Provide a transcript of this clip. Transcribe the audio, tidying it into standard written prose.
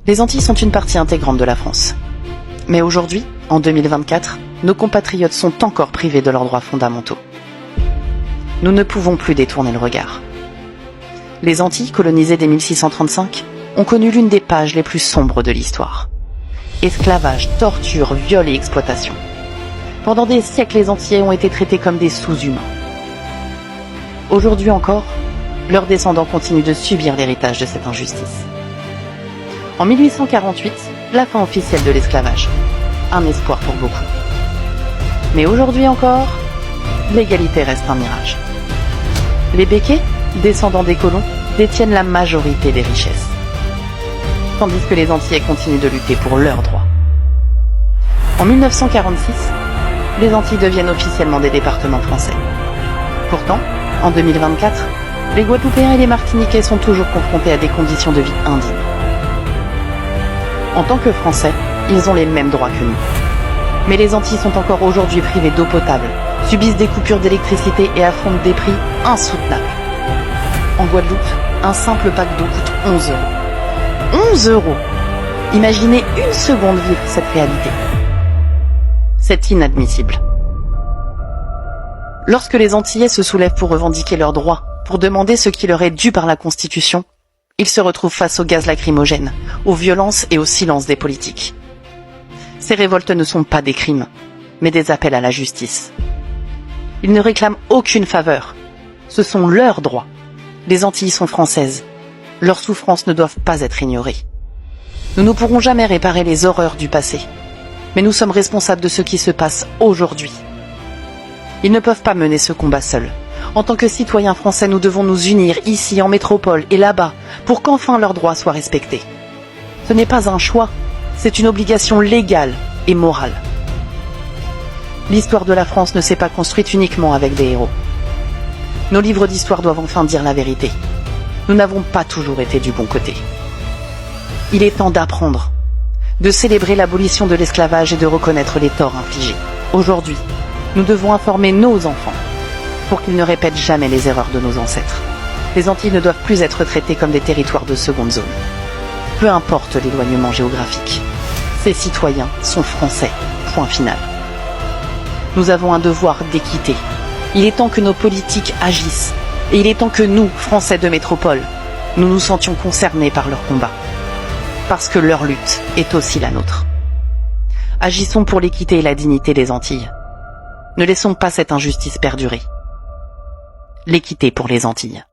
Les Antilles sont une partie intégrante de la France. Mais aujourd'hui, en 2024, nos compatriotes sont encore privés de leurs droits fondamentaux. Nous ne pouvons plus détourner le regard. Les Antilles, colonisées dès 1635, ont connu l'une des pages les plus sombres de l'histoire. Esclavage, torture, viol et exploitation. Pendant des siècles, les Antillais ont été traités comme des sous-humains. Aujourd'hui encore, leurs descendants continuent de subir l'héritage de cette injustice. En 1848, la fin officielle de l'esclavage. Un espoir pour beaucoup. Mais aujourd'hui encore, l'égalité reste un mirage. Les Békés, descendants des colons, détiennent la majorité des richesses. Tandis que les Antillais continuent de lutter pour leurs droits. En 1946, les Antilles deviennent officiellement des départements français. Pourtant, en 2024, les Guadeloupéens et les Martiniquais sont toujours confrontés à des conditions de vie indignes. En tant que Français, ils ont les mêmes droits que nous. Mais les Antilles sont encore aujourd'hui privées d'eau potable, subissent des coupures d'électricité et affrontent des prix insoutenables. En Guadeloupe, un simple pack d'eau coûte 11 €. 11 €! Imaginez une seconde vivre cette réalité. C'est inadmissible. Lorsque les Antillais se soulèvent pour revendiquer leurs droits, pour demander ce qui leur est dû par la Constitution, ils se retrouvent face au gaz lacrymogène, aux violences et au silence des politiques. Ces révoltes ne sont pas des crimes, mais des appels à la justice. Ils ne réclament aucune faveur. Ce sont leurs droits. Les Antilles sont françaises. Leurs souffrances ne doivent pas être ignorées. Nous ne pourrons jamais réparer les horreurs du passé, mais nous sommes responsables de ce qui se passe aujourd'hui. Ils ne peuvent pas mener ce combat seuls. En tant que citoyens français, nous devons nous unir ici, en métropole et là-bas, pour qu'enfin leurs droits soient respectés. Ce n'est pas un choix, c'est une obligation légale et morale. L'histoire de la France ne s'est pas construite uniquement avec des héros. Nos livres d'histoire doivent enfin dire la vérité. Nous n'avons pas toujours été du bon côté. Il est temps d'apprendre, de célébrer l'abolition de l'esclavage et de reconnaître les torts infligés. Aujourd'hui, nous devons informer nos enfants pour qu'ils ne répètent jamais les erreurs de nos ancêtres. Les Antilles ne doivent plus être traitées comme des territoires de seconde zone. Peu importe l'éloignement géographique, ces citoyens sont français, point final. Nous avons un devoir d'équité. Il est temps que nos politiques agissent. Et il est temps que nous, Français de métropole, nous nous sentions concernés par leur combat. Parce que leur lutte est aussi la nôtre. Agissons pour l'équité et la dignité des Antilles. Ne laissons pas cette injustice perdurer. L'équité pour les Antilles.